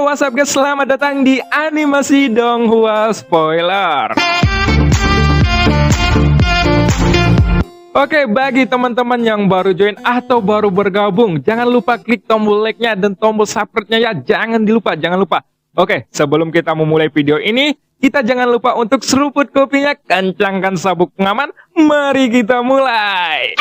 what's up guys, selamat datang di Animasi Donghua Spoiler. Oke, bagi teman-teman yang baru join atau baru bergabung, jangan lupa klik tombol like-nya dan tombol subscribe-nya ya, jangan lupa. Oke, sebelum kita memulai video ini, kita jangan lupa untuk seruput kopinya, kencangkan sabuk pengaman, mari kita mulai.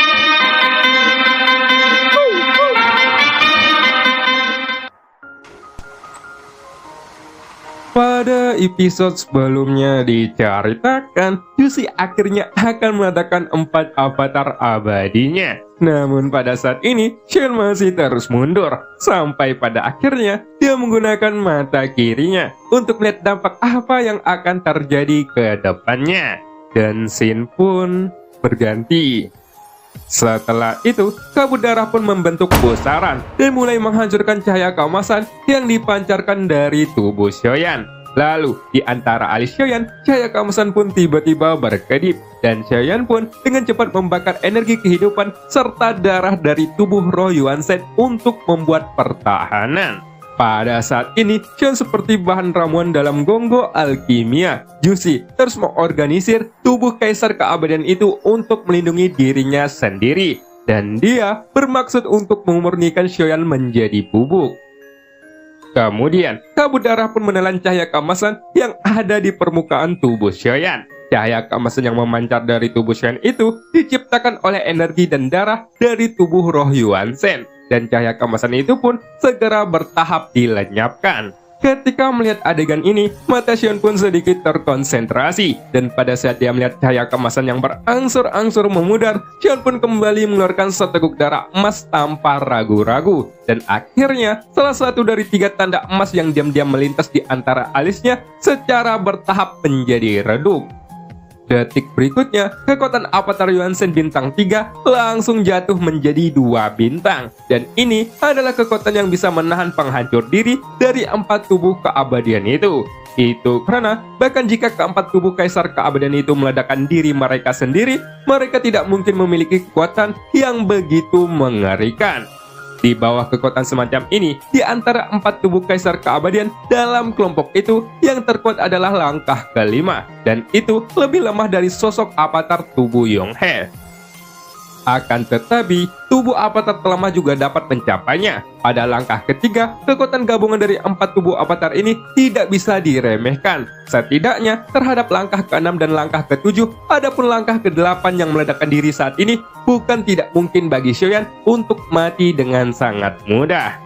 Pada episode sebelumnya diceritakan, Yushi akhirnya akan meletakkan 4 avatar abadinya. Namun pada saat ini, Xion masih terus mundur. Sampai pada akhirnya, dia menggunakan mata kirinya untuk melihat dampak apa yang akan terjadi ke depannya. Dan scene pun berganti. Setelah itu, kabut darah pun membentuk pusaran dan mulai menghancurkan cahaya keemasan yang dipancarkan dari tubuh Xiaoyan. Lalu, di antara alis Xiaoyan, cahaya keemasan pun tiba-tiba berkedip, dan Xiaoyan pun dengan cepat membakar energi kehidupan serta darah dari tubuh roh Yuan Shen untuk membuat pertahanan. Pada saat ini, Xion seperti bahan ramuan dalam gonggo alkimia. Yushi terus mengorganisir tubuh kaisar keabadian itu untuk melindungi dirinya sendiri. Dan dia bermaksud untuk memurnikan Xiaoyan menjadi bubuk. Kemudian, kabut darah pun menelan cahaya keemasan yang ada di permukaan tubuh Xiaoyan. Cahaya keemasan yang memancar dari tubuh Xiaoyan itu diciptakan oleh energi dan darah dari tubuh roh Yuan Shen. Dan cahaya keemasan itu pun segera bertahap dilenyapkan. Ketika melihat adegan ini, mata Xion pun sedikit terkonsentrasi. Dan pada saat dia melihat cahaya keemasan yang berangsur-angsur memudar, Xion pun kembali mengeluarkan seteguk darah emas tanpa ragu-ragu. Dan akhirnya, salah satu dari 3 tanda emas yang diam-diam melintas di antara alisnya secara bertahap menjadi redup. Detik berikutnya, kekuatan avatar Yuan Shen bintang 3 langsung jatuh menjadi 2 bintang. Dan ini adalah kekuatan yang bisa menahan penghancur diri dari 4 tubuh keabadian itu. Itu karena bahkan jika keempat tubuh kaisar keabadian itu meledakkan diri mereka sendiri, mereka tidak mungkin memiliki kekuatan yang begitu mengerikan. Di bawah kekuatan semacam ini, di antara 4 tubuh kaisar keabadian dalam kelompok itu, yang terkuat adalah langkah kelima, dan itu lebih lemah dari sosok avatar tubuh Yonghe. Akan tetapi, tubuh avatar terlemah juga dapat mencapainya. Pada langkah ketiga, kekuatan gabungan dari 4 tubuh avatar ini tidak bisa diremehkan. Setidaknya, terhadap langkah ke-6 dan langkah ke-7, adapun langkah ke-8 yang meledakkan diri saat ini, bukan tidak mungkin bagi Xiaoyan untuk mati dengan sangat mudah.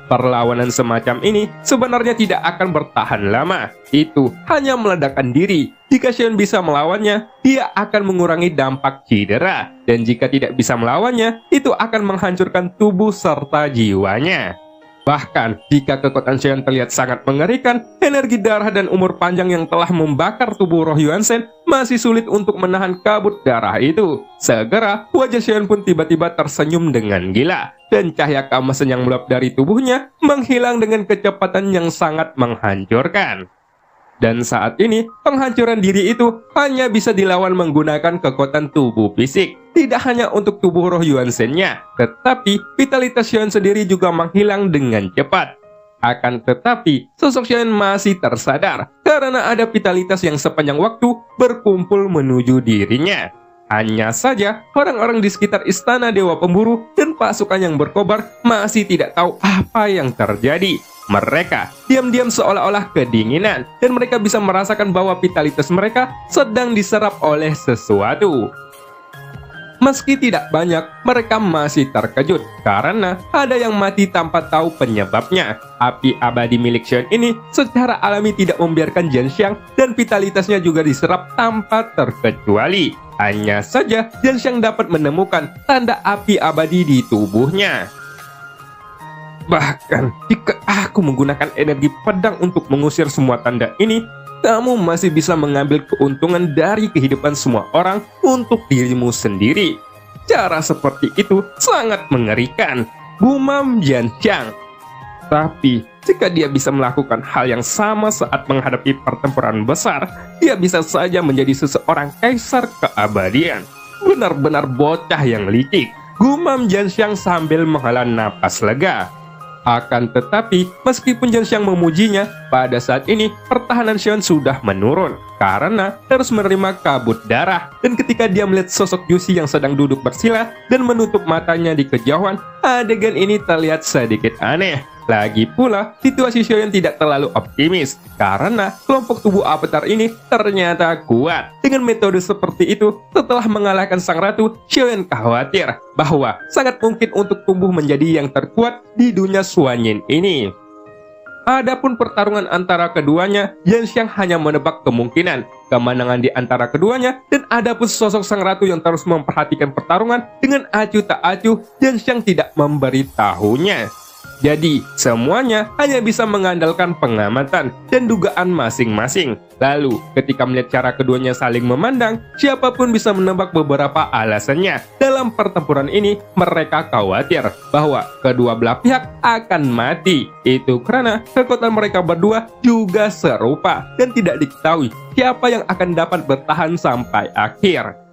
Perlawanan semacam ini sebenarnya tidak akan bertahan lama. Itu hanya meledakkan diri. Jika Xion bisa melawannya, dia akan mengurangi dampak cedera. Dan jika tidak bisa melawannya, itu akan menghancurkan tubuh serta jiwanya. Bahkan, jika kekuatan Xion terlihat sangat mengerikan, energi darah dan umur panjang yang telah membakar tubuh roh Yuan Shen masih sulit untuk menahan kabut darah itu. Segera, wajah Xion pun tiba-tiba tersenyum dengan gila. Dan cahaya keemasan yang meluap dari tubuhnya menghilang dengan kecepatan yang sangat menghancurkan. Dan saat ini, penghancuran diri itu hanya bisa dilawan menggunakan kekuatan tubuh fisik. Tidak hanya untuk tubuh roh Yuan Shen-nya, tetapi vitalitas Xion sendiri juga menghilang dengan cepat. Akan tetapi, sosok Xion masih tersadar karena ada vitalitas yang sepanjang waktu berkumpul menuju dirinya. Hanya saja, orang-orang di sekitar istana Dewa Pemburu dan pasukan yang berkobar masih tidak tahu apa yang terjadi. Mereka diam-diam seolah-olah kedinginan, dan mereka bisa merasakan bahwa vitalitas mereka sedang diserap oleh sesuatu. Meski tidak banyak, mereka masih terkejut karena ada yang mati tanpa tahu penyebabnya. Api abadi milik Xion ini secara alami tidak membiarkan Zhenxiang dan vitalitasnya juga diserap tanpa terkecuali. Hanya saja Zhenxiang dapat menemukan tanda api abadi di tubuhnya. Bahkan jika aku menggunakan energi pedang untuk mengusir semua tanda ini, kamu masih bisa mengambil keuntungan dari kehidupan semua orang untuk dirimu sendiri. Cara seperti itu sangat mengerikan, gumam Zhenxiang. Tapi, jika dia bisa melakukan hal yang sama saat menghadapi pertempuran besar, dia bisa saja menjadi seseorang kaisar keabadian. Benar-benar bocah yang licik, gumam Zhenxiang sambil menghela napas lega. Akan tetapi, meskipun Jin Xiang memujinya, pada saat ini pertahanan Xion sudah menurun karena harus menerima kabut darah. Dan ketika dia melihat sosok Yuxi yang sedang duduk bersila dan menutup matanya di kejauhan, adegan ini terlihat sedikit aneh. Lagi pula, situasi Xion tidak terlalu optimis karena kelompok tubuh avatar ini ternyata kuat. Dengan metode seperti itu, setelah mengalahkan sang ratu, Xion khawatir bahwa sangat mungkin untuk tumbuh menjadi yang terkuat di dunia Suanyin ini. Adapun pertarungan antara keduanya, Yan Xiang hanya menebak kemungkinan kemenangan di antara keduanya, dan adapun sosok sang ratu yang terus memperhatikan pertarungan dengan acuh tak acuh, Yan Xiang tidak memberitahunya. Jadi, semuanya hanya bisa mengandalkan pengamatan dan dugaan masing-masing. Lalu, ketika melihat cara keduanya saling memandang, siapapun bisa menebak beberapa alasannya. Dalam pertempuran ini, mereka khawatir bahwa kedua belah pihak akan mati. Itu karena kekuatan mereka berdua juga serupa dan tidak diketahui siapa yang akan dapat bertahan sampai akhir.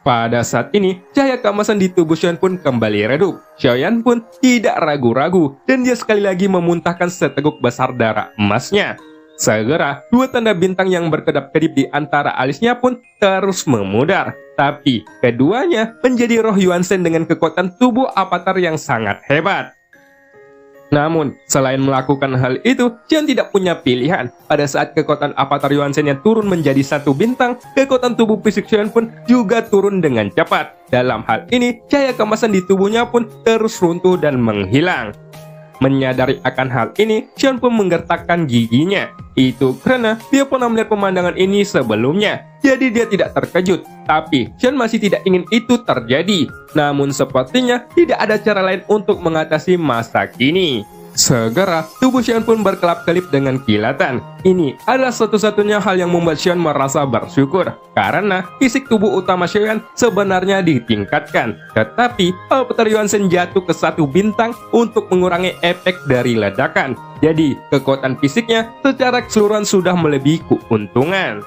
Pada saat ini, cahaya keemasan di tubuh Xion pun kembali redup. Xiaoyan pun tidak ragu-ragu, dan dia sekali lagi memuntahkan seteguk besar darah emasnya. Segera, dua tanda bintang yang berkedap-kedip di antara alisnya pun terus memudar. Tapi, keduanya menjadi roh Yuan Shen dengan kekuatan tubuh avatar yang sangat hebat. Namun, selain melakukan hal itu, Xion tidak punya pilihan. Pada saat kekuatan avatar Yuan Shen yang turun menjadi 1 bintang, kekuatan tubuh fisik Xion pun juga turun dengan cepat. Dalam hal ini, cahaya keemasan di tubuhnya pun terus runtuh dan menghilang. Menyadari akan hal ini, Xion pun menggertakkan giginya. Itu karena dia pernah melihat pemandangan ini sebelumnya. Jadi dia tidak terkejut. Tapi Xion masih tidak ingin itu terjadi. Namun sepertinya tidak ada cara lain untuk mengatasi masa kini. Segera, tubuh Xion pun berkelap-kelip dengan kilatan. Ini adalah satu-satunya hal yang membuat Xion merasa bersyukur, karena fisik tubuh utama Xion sebenarnya ditingkatkan. Tetapi, avatar Yuan Shen jatuh ke 1 bintang untuk mengurangi efek dari ledakan. Jadi, kekuatan fisiknya secara keseluruhan sudah melebihi keuntungan.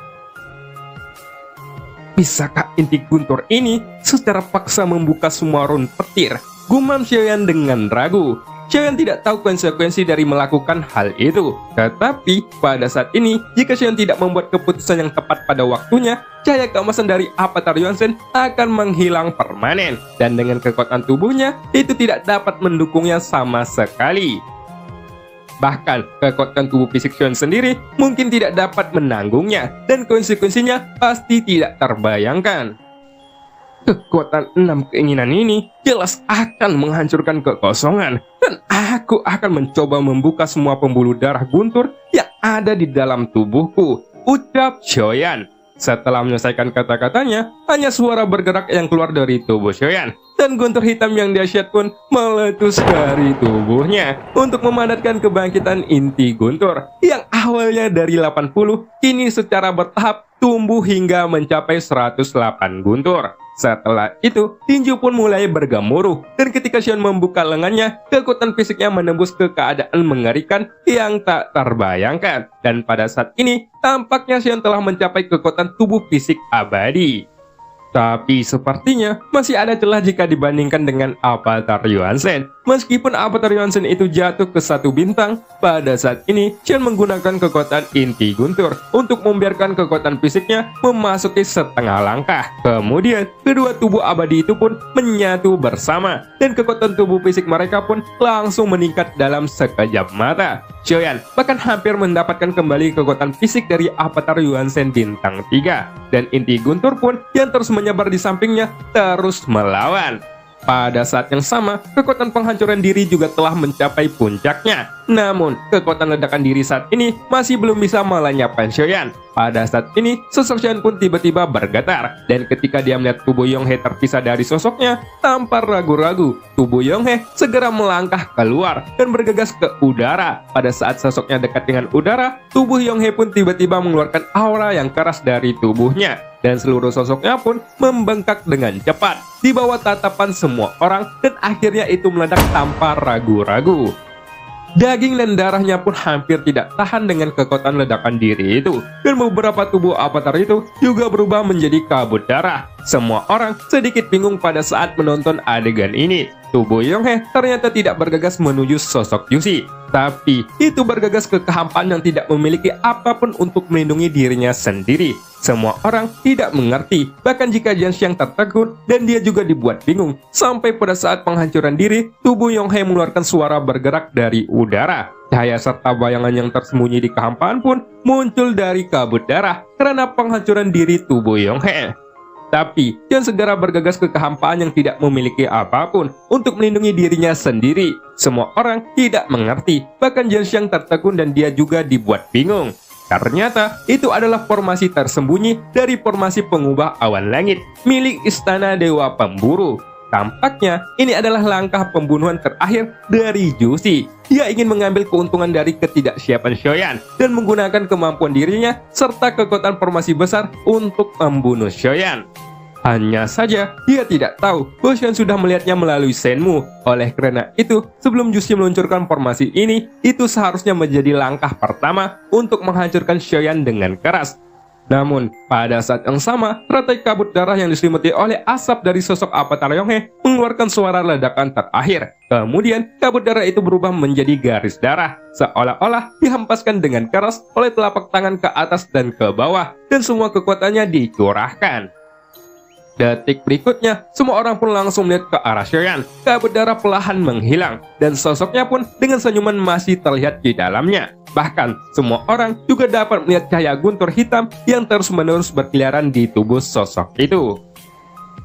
Bisakah inti guntur ini secara paksa membuka semua run petir? Gumam Xiaoyan dengan ragu. Xiaoyan tidak tahu konsekuensi dari melakukan hal itu. Tetapi, pada saat ini, jika Xiaoyan tidak membuat keputusan yang tepat pada waktunya, cahaya keemasan dari avatar Yuan Shen akan menghilang permanen. Dan dengan kekuatan tubuhnya, itu tidak dapat mendukungnya sama sekali. Bahkan, kekuatan tubuh fisik Xion sendiri mungkin tidak dapat menanggungnya, dan konsekuensinya pasti tidak terbayangkan. Kekuatan 6 keinginan ini jelas akan menghancurkan kekosongan, dan aku akan mencoba membuka semua pembuluh darah guntur yang ada di dalam tubuhku, ucap Xiaoyan. Setelah menyelesaikan kata-katanya, hanya suara bergerak yang keluar dari tubuh Xiaoyan, dan guntur hitam yang dahsyat pun meletus dari tubuhnya untuk memadatkan kebangkitan inti guntur yang awalnya dari 80, kini secara bertahap tumbuh hingga mencapai 108 guntur. Setelah itu, tinju pun mulai bergemuruh, dan ketika Xion membuka lengannya, kekuatan fisiknya menembus ke keadaan mengerikan yang tak terbayangkan. Dan pada saat ini, tampaknya Xion telah mencapai kekuatan tubuh fisik abadi. Tapi sepertinya masih ada celah jika dibandingkan dengan avatar Yuan Shen. Meskipun avatar Yuan Shen itu jatuh ke 1 bintang, pada saat ini Xion menggunakan kekuatan inti guntur untuk membiarkan kekuatan fisiknya memasuki setengah langkah. Kemudian, kedua tubuh abadi itu pun menyatu bersama, dan kekuatan tubuh fisik mereka pun langsung meningkat dalam sekejap mata. Xiaoyan bahkan hampir mendapatkan kembali kekuatan fisik dari avatar Yuan Shen bintang 3, dan inti guntur pun yang terus menyebar di sampingnya terus melawan. Pada saat yang sama, kekuatan penghancuran diri juga telah mencapai puncaknya. Namun, kekuatan ledakan diri saat ini masih belum bisa melenyapkan Xiaoyan. Pada saat ini, sosok Xiaoyan pun tiba-tiba bergetar. Dan ketika dia melihat tubuh Yonghe terpisah dari sosoknya, tanpa ragu-ragu, tubuh Yonghe segera melangkah keluar dan bergegas ke udara. Pada saat sosoknya dekat dengan udara, tubuh Yonghe pun tiba-tiba mengeluarkan aura yang keras dari tubuhnya. Dan seluruh sosoknya pun membengkak dengan cepat di bawah tatapan semua orang, dan akhirnya itu meledak tanpa ragu-ragu. Daging dan darahnya pun hampir tidak tahan dengan kekuatan ledakan diri itu, dan beberapa tubuh avatar itu juga berubah menjadi kabut darah. Semua orang sedikit bingung pada saat menonton adegan ini. tubuh Yonghe ternyata tidak bergegas menuju sosok Yusi, tapi itu bergegas ke kehampaan yang tidak memiliki apapun untuk melindungi dirinya sendiri. Semua orang tidak mengerti, bahkan jika Jianxiang tertegun dan dia juga dibuat bingung. Sampai pada saat penghancuran diri, tubuh Yonghe mengeluarkan suara bergerak dari udara. Cahaya serta bayangan yang tersembunyi di kehampaan pun muncul dari kabut darah karena penghancuran diri tubuh Yonghe. Tapi, Jian segera bergegas ke kehampaan yang tidak memiliki apapun untuk melindungi dirinya sendiri. Semua orang tidak mengerti, bahkan Jianxiang tertegun dan dia juga dibuat bingung. Ternyata, itu adalah formasi tersembunyi dari formasi pengubah awan langit milik Istana Dewa Pemburu. Tampaknya, ini adalah langkah pembunuhan terakhir dari Jusi. Dia ingin mengambil keuntungan dari ketidaksiapan Shoyan dan menggunakan kemampuan dirinya serta kekuatan formasi besar untuk membunuh Shoyan. Hanya saja, dia tidak tahu bahwa Shoyan sudah melihatnya melalui Shenmue. Oleh karena itu, sebelum Jusi meluncurkan formasi ini, itu seharusnya menjadi langkah pertama untuk menghancurkan Shoyan dengan keras. Namun, pada saat yang sama, rantai kabut darah yang diselimuti oleh asap dari sosok avatar Yonghe mengeluarkan suara ledakan terakhir. Kemudian, kabut darah itu berubah menjadi garis darah, seolah-olah dihempaskan dengan keras oleh telapak tangan ke atas dan ke bawah, dan semua kekuatannya dicurahkan. Detik berikutnya, semua orang pun langsung melihat ke arah Shoyan. Kabut darah perlahan menghilang, dan sosoknya pun dengan senyuman masih terlihat di dalamnya. Bahkan, semua orang juga dapat melihat cahaya guntur hitam yang terus-menerus berkeliaran di tubuh sosok itu.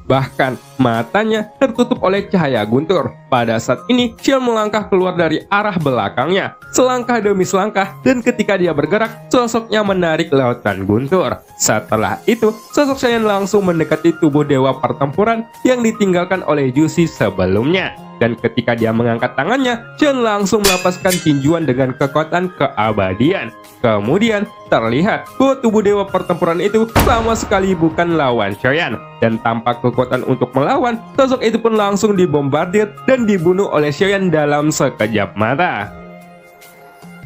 Bahkan, matanya tertutup oleh cahaya guntur. Pada saat ini, Xian melangkah keluar dari arah belakangnya, selangkah demi selangkah, dan ketika dia bergerak, sosoknya menarik lautan guntur. Setelah itu, sosok Xian langsung mendekati tubuh dewa pertempuran yang ditinggalkan oleh Jusi sebelumnya. Dan ketika dia mengangkat tangannya, Xian langsung melepaskan tinjuan dengan kekuatan keabadian. Kemudian, terlihat bahwa tubuh dewa pertempuran itu sama sekali bukan lawan Shoyan. Dan tanpa kekuatan untuk melawan, sosok itu pun langsung dibombardir dan dibunuh oleh Shoyan dalam sekejap mata.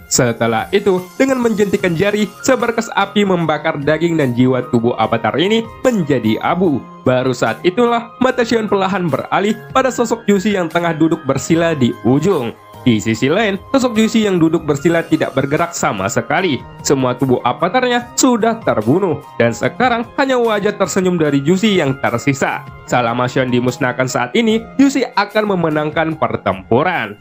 Setelah itu, dengan menjentikan jari, seberkas api membakar daging dan jiwa tubuh avatar ini menjadi abu. Baru saat itulah, mata Xion perlahan beralih pada sosok Jusi yang tengah duduk bersila di ujung. Di sisi lain, sosok Jusi yang duduk bersila tidak bergerak sama sekali. Semua tubuh avatarnya sudah terbunuh, dan sekarang hanya wajah tersenyum dari Jusi yang tersisa. Selama Xion dimusnahkan saat ini, Jusi akan memenangkan pertempuran.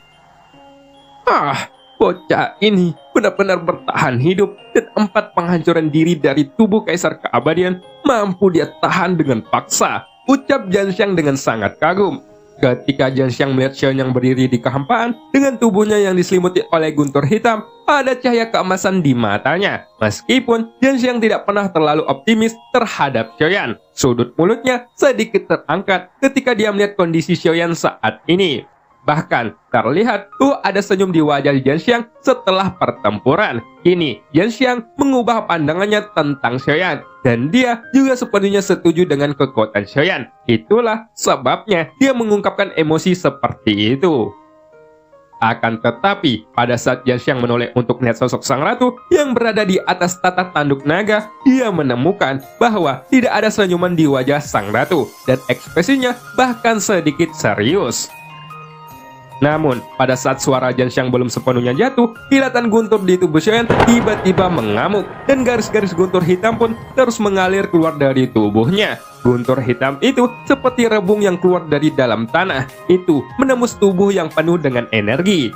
Bocah ini benar-benar bertahan hidup, dan 4 penghancuran diri dari tubuh Kaisar Keabadian mampu dia tahan dengan paksa, ucap Jianxiang dengan sangat kagum. Ketika Jianxiang melihat Xion yang berdiri di kehampaan dengan tubuhnya yang diselimuti oleh guntur hitam, ada cahaya keemasan di matanya. Meskipun Jianxiang tidak pernah terlalu optimis terhadap Xion, sudut mulutnya sedikit terangkat ketika dia melihat kondisi Xion saat ini. Bahkan, terlihat ada senyum di wajah Jianxiang setelah pertempuran. Kini, Jianxiang mengubah pandangannya tentang Shoyan, dan dia juga sepenuhnya setuju dengan kekuatan Shoyan. Itulah sebabnya dia mengungkapkan emosi seperti itu. Akan tetapi, pada saat Jianxiang menoleh untuk melihat sosok sang ratu yang berada di atas tata tanduk naga, dia menemukan bahwa tidak ada senyuman di wajah sang ratu, dan ekspresinya bahkan sedikit serius. Namun, pada saat suara Jianxiang belum sepenuhnya jatuh, kilatan guntur di tubuh Shoyan tiba-tiba mengamuk, dan garis-garis guntur hitam pun terus mengalir keluar dari tubuhnya. Guntur hitam itu seperti rebung yang keluar dari dalam tanah, itu menembus tubuh yang penuh dengan energi.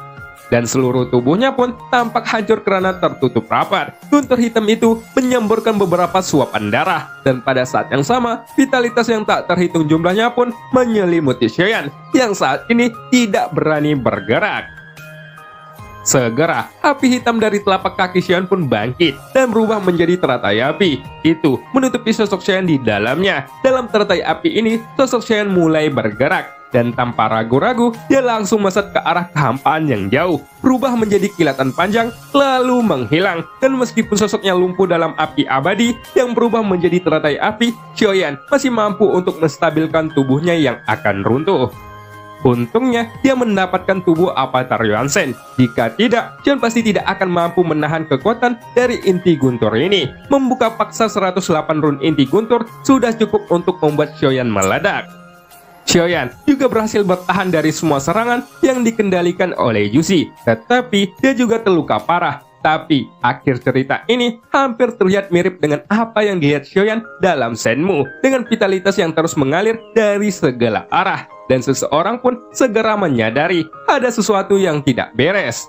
Dan seluruh tubuhnya pun tampak hancur karena tertutup rapat. Guntur hitam itu menyemburkan beberapa suapan darah, dan pada saat yang sama, vitalitas yang tak terhitung jumlahnya pun menyelimuti Shoyan, yang saat ini tidak berani bergerak. Segera, api hitam dari telapak kaki Shoyan pun bangkit dan berubah menjadi teratai api. Itu menutupi sosok Shoyan di dalamnya. Dalam teratai api ini, sosok Shoyan mulai bergerak. Dan tanpa ragu-ragu, dia langsung melesat ke arah kehampaan yang jauh, berubah menjadi kilatan panjang, lalu menghilang. Dan meskipun sosoknya lumpuh dalam api abadi yang berubah menjadi teratai api, Shoyan masih mampu untuk menstabilkan tubuhnya yang akan runtuh. Untungnya, dia mendapatkan tubuh avatar Yuansen. Jika tidak, Xion pasti tidak akan mampu menahan kekuatan dari inti guntur ini. Membuka paksa 108 run inti guntur sudah cukup untuk membuat Shoyan meledak. Xiaoyan juga berhasil bertahan dari semua serangan yang dikendalikan oleh Jushi, tetapi dia juga terluka parah. Tapi akhir cerita ini hampir terlihat mirip dengan apa yang dilihat Xiaoyan dalam Shenmue, dengan vitalitas yang terus mengalir dari segala arah, dan seseorang pun segera menyadari ada sesuatu yang tidak beres.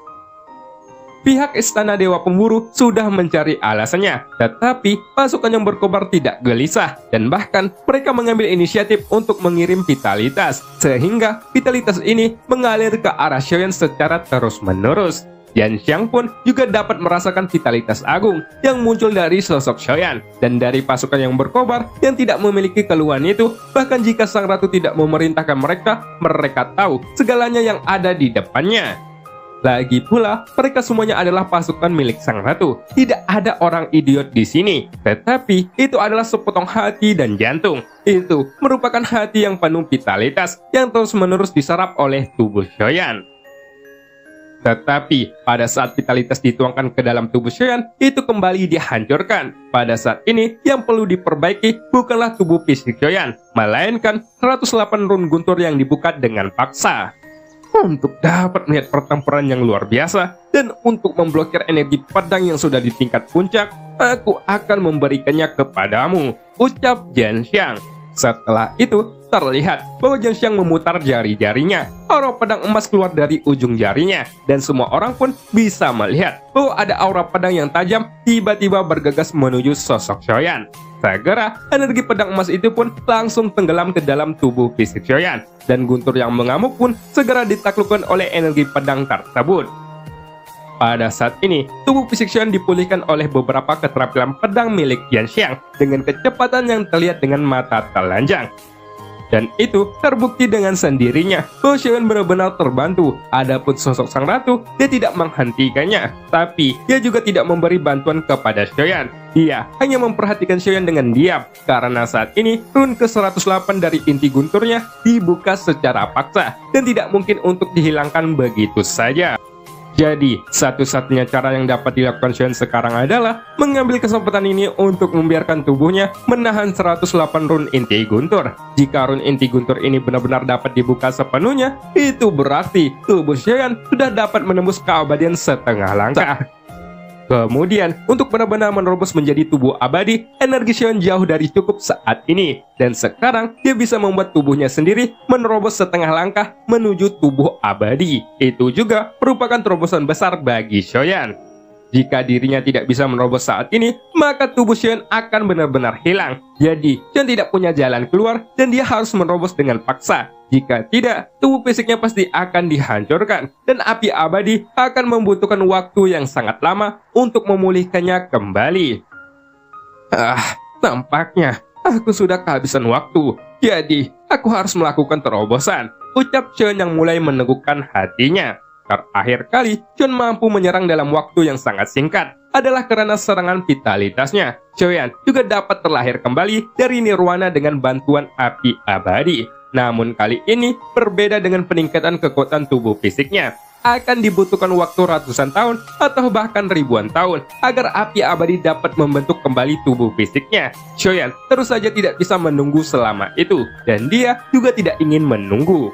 Pihak Istana Dewa Pemburu sudah mencari alasannya, tetapi pasukan yang berkobar tidak gelisah, dan bahkan mereka mengambil inisiatif untuk mengirim vitalitas, sehingga vitalitas ini mengalir ke arah Xiaoyan secara terus-menerus. Yan Xiang pun juga dapat merasakan vitalitas agung yang muncul dari sosok Xiaoyan, dan dari pasukan yang berkobar yang tidak memiliki keluhan itu, bahkan jika Sang Ratu tidak memerintahkan mereka, mereka tahu segalanya yang ada di depannya. Lagi pula, mereka semuanya adalah pasukan milik Sang Ratu. Tidak ada orang idiot di sini. Tetapi, itu adalah sepotong hati dan jantung. Itu merupakan hati yang penuh vitalitas yang terus-menerus diserap oleh tubuh Xiaoyan. Tetapi, pada saat vitalitas dituangkan ke dalam tubuh Xiaoyan, itu kembali dihancurkan. Pada saat ini, yang perlu diperbaiki bukanlah tubuh fisik Xiaoyan, melainkan 108 run guntur yang dibuka dengan paksa. Untuk dapat melihat pertempuran yang luar biasa dan untuk memblokir energi pedang yang sudah di tingkat puncak, aku akan memberikannya kepadamu, ucap Yan Xiang. Setelah itu, terlihat bahwa Yan Xiang memutar jari-jarinya. Aura pedang emas keluar dari ujung jarinya, dan semua orang pun bisa melihat bahwa ada aura pedang yang tajam tiba-tiba bergegas menuju sosok Xiaoyan. Segera, energi pedang emas itu pun langsung tenggelam ke dalam tubuh fisik Xiaoyan, dan guntur yang mengamuk pun segera ditaklukkan oleh energi pedang tersebut. Pada saat ini, tubuh fisik Xiaoyan dipulihkan oleh beberapa keterampilan pedang milik Yan Xiang dengan kecepatan yang terlihat dengan mata telanjang. Dan itu terbukti dengan sendirinya bahwa Xiaoyan benar-benar terbantu. Adapun sosok Sang Ratu, dia tidak menghentikannya, tapi dia juga tidak memberi bantuan kepada Xiaoyan. Dia hanya memperhatikan Xiaoyan dengan diam, karena saat ini run ke-108 dari inti gunturnya dibuka secara paksa, dan tidak mungkin untuk dihilangkan begitu saja. Jadi, satu-satunya cara yang dapat dilakukan Xiaoyan sekarang adalah mengambil kesempatan ini untuk membiarkan tubuhnya menahan 108 run inti guntur. Jika run inti guntur ini benar-benar dapat dibuka sepenuhnya, itu berarti tubuh Xiaoyan sudah dapat menembus keabadian setengah langkah. Kemudian, untuk benar-benar menerobos menjadi tubuh abadi, energi Xiaoyan jauh dari cukup saat ini. Dan sekarang, dia bisa membuat tubuhnya sendiri menerobos setengah langkah menuju tubuh abadi. Itu juga merupakan terobosan besar bagi Xiaoyan. Jika dirinya tidak bisa menerobos saat ini, maka tubuh Xiaoyan akan benar-benar hilang. Jadi, Xiaoyan tidak punya jalan keluar dan dia harus menerobos dengan paksa. Jika tidak, tubuh fisiknya pasti akan dihancurkan, dan api abadi akan membutuhkan waktu yang sangat lama untuk memulihkannya kembali. Tampaknya aku sudah kehabisan waktu, jadi aku harus melakukan terobosan, ucap Xiaoyan yang mulai menegukkan hatinya. Terakhir kali, Xiaoyan mampu menyerang dalam waktu yang sangat singkat adalah karena serangan vitalitasnya. Xiaoyan juga dapat terlahir kembali dari nirwana dengan bantuan api abadi. Namun kali ini berbeda dengan peningkatan kekuatan tubuh fisiknya. Akan dibutuhkan waktu ratusan tahun atau bahkan ribuan tahun agar api abadi dapat membentuk kembali tubuh fisiknya. Xiaoyan terus saja tidak bisa menunggu selama itu, dan dia juga tidak ingin menunggu.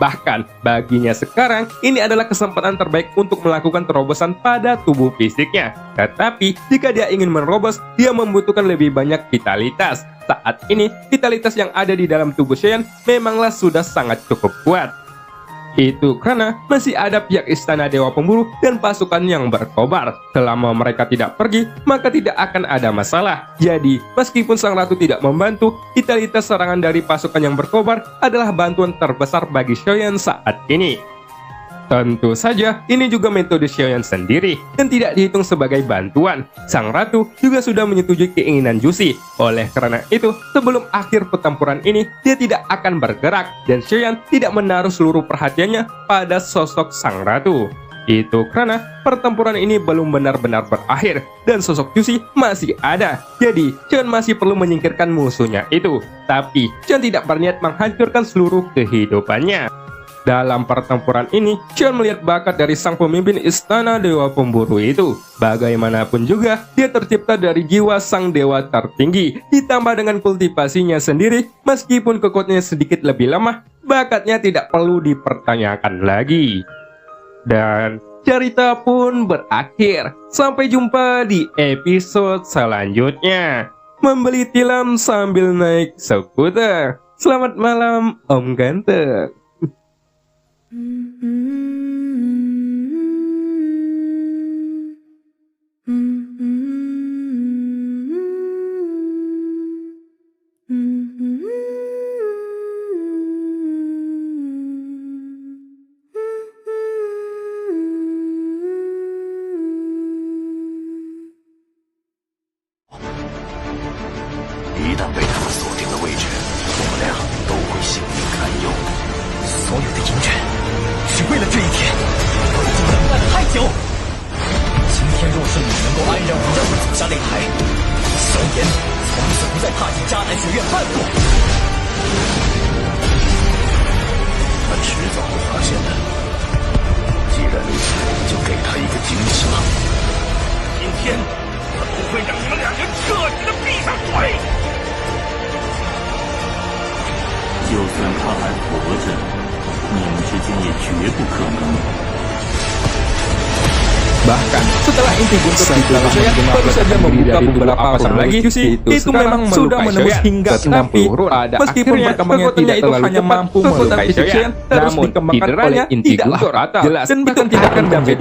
Bahkan, baginya sekarang, ini adalah kesempatan terbaik untuk melakukan terobosan pada tubuh fisiknya. Tetapi, jika dia ingin menerobos, dia membutuhkan lebih banyak vitalitas. Saat ini, vitalitas yang ada di dalam tubuh Xiaoyan memanglah sudah sangat cukup kuat. Itu karena masih ada pihak Istana Dewa Pemburu dan pasukan yang berkobar. Selama mereka tidak pergi, maka tidak akan ada masalah. Jadi, meskipun Sang Ratu tidak membantu, vitalitas serangan dari pasukan yang berkobar adalah bantuan terbesar bagi Xiaoyan saat ini. Tentu saja, ini juga metode Xiaoyan sendiri dan tidak dihitung sebagai bantuan. Sang Ratu juga sudah menyetujui keinginan Jushi. Oleh karena itu, sebelum akhir pertempuran ini, dia tidak akan bergerak dan Xiaoyan tidak menaruh seluruh perhatiannya pada sosok Sang Ratu. Itu karena pertempuran ini belum benar-benar berakhir dan sosok Jushi masih ada. Jadi, Xiaoyan masih perlu menyingkirkan musuhnya itu. Tapi, Xiaoyan tidak berniat menghancurkan seluruh kehidupannya. Dalam pertempuran ini, Xion melihat bakat dari sang pemimpin istana dewa pemburu itu. Bagaimanapun juga, dia tercipta dari jiwa sang dewa tertinggi. Ditambah dengan kultivasinya sendiri, meskipun kekuatannya sedikit lebih lemah, bakatnya tidak perlu dipertanyakan lagi. Dan cerita pun berakhir. Sampai jumpa di episode selanjutnya. Membeli tilam sambil naik skuter. Selamat malam, Om Ganteng.一旦被他们锁定了位置，我们俩都会性命堪忧。所有的隐忍，是为了这一天。我已经等待了太久。今天若是你能够安然无恙地走下擂台，萧炎从此不再踏进迦南学院半步。他迟早会发现的。既然如此，就给他一个惊喜吧。今天他不会让你们两人彻底的闭上嘴。就算他还活着，你们之间也绝不可能。 Bahkan setelah inti guntur ditangkap Xion baru saja membuka beberapa pasang lagi, itu memang sudah menembus hingga 60 run. Meskipun perkembangannya tidak terlalu hanya mampu melukai Xion, namun dikembangkan oleh inti guntur jelas dan itu tidak akan menjadi